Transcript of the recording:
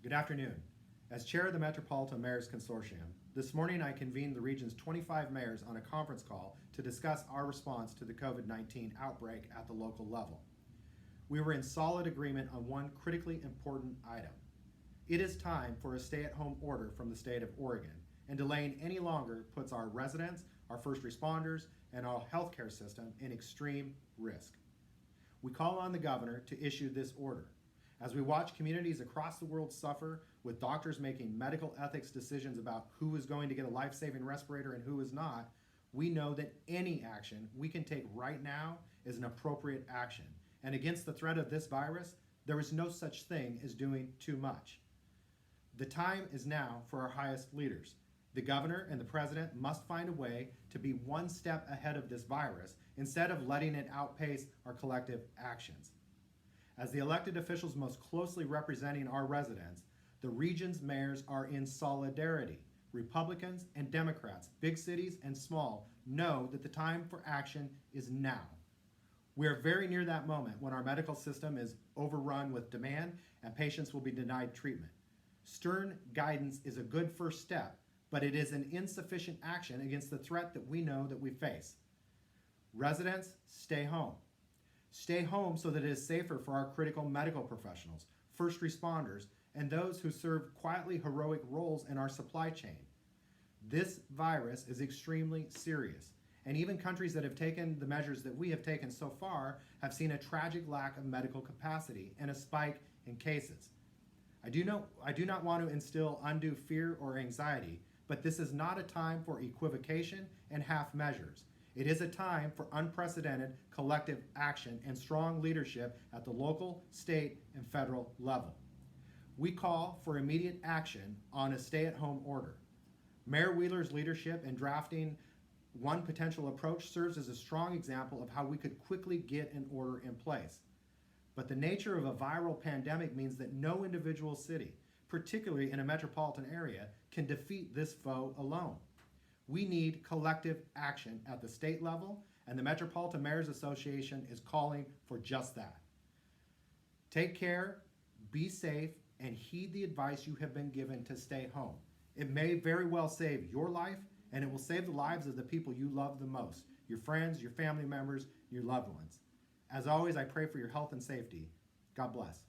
Good afternoon. As chair of the Metropolitan Mayors Consortium, this morning I convened the region's 25 mayors on a conference call to discuss our response to the COVID-19 outbreak at the local level. We were in solid agreement on one critically important item. It is time for a stay-at-home order from the state of Oregon, and delaying any longer puts our residents, our first responders, and our healthcare system in extreme risk. We call on the governor to issue this order. As we watch communities across the world suffer, with doctors making medical ethics decisions about who is going to get a life-saving respirator and who is not, we know that any action we can take right now is an appropriate action. And against the threat of this virus, there is no such thing as doing too much. The time is now for our highest leaders. The governor and the president must find a way to be one step ahead of this virus instead of letting it outpace our collective actions. As the elected officials most closely representing our residents, the region's mayors are in solidarity. Republicans and Democrats, big cities and small, know that the time for action is now. We are very near that moment when our medical system is overrun with demand and patients will be denied treatment. Stern guidance is a good first step, but it is an insufficient action against the threat that we know that we face. Residents, stay home. Stay home so that it is safer for our critical medical professionals, first responders, and those who serve quietly heroic roles in our supply chain. This virus is extremely serious, and even countries that have taken the measures that we have taken so far have seen a tragic lack of medical capacity and a spike in cases. I do not want to instill undue fear or anxiety, but this is not a time for equivocation and half measures. It is a time for unprecedented collective action and strong leadership at the local, state, and federal level. We call for immediate action on a stay-at-home order. Mayor Wheeler's leadership in drafting one potential approach serves as a strong example of how we could quickly get an order in place. But the nature of a viral pandemic means that no individual city, particularly in a metropolitan area, can defeat this foe alone. We need collective action at the state level, and the Metropolitan Mayors Association is calling for just that. Take care, be safe, and heed the advice you have been given to stay home. It may very well save your life, and it will save the lives of the people you love the most, your friends, your family members, your loved ones. As always, I pray for your health and safety. God bless.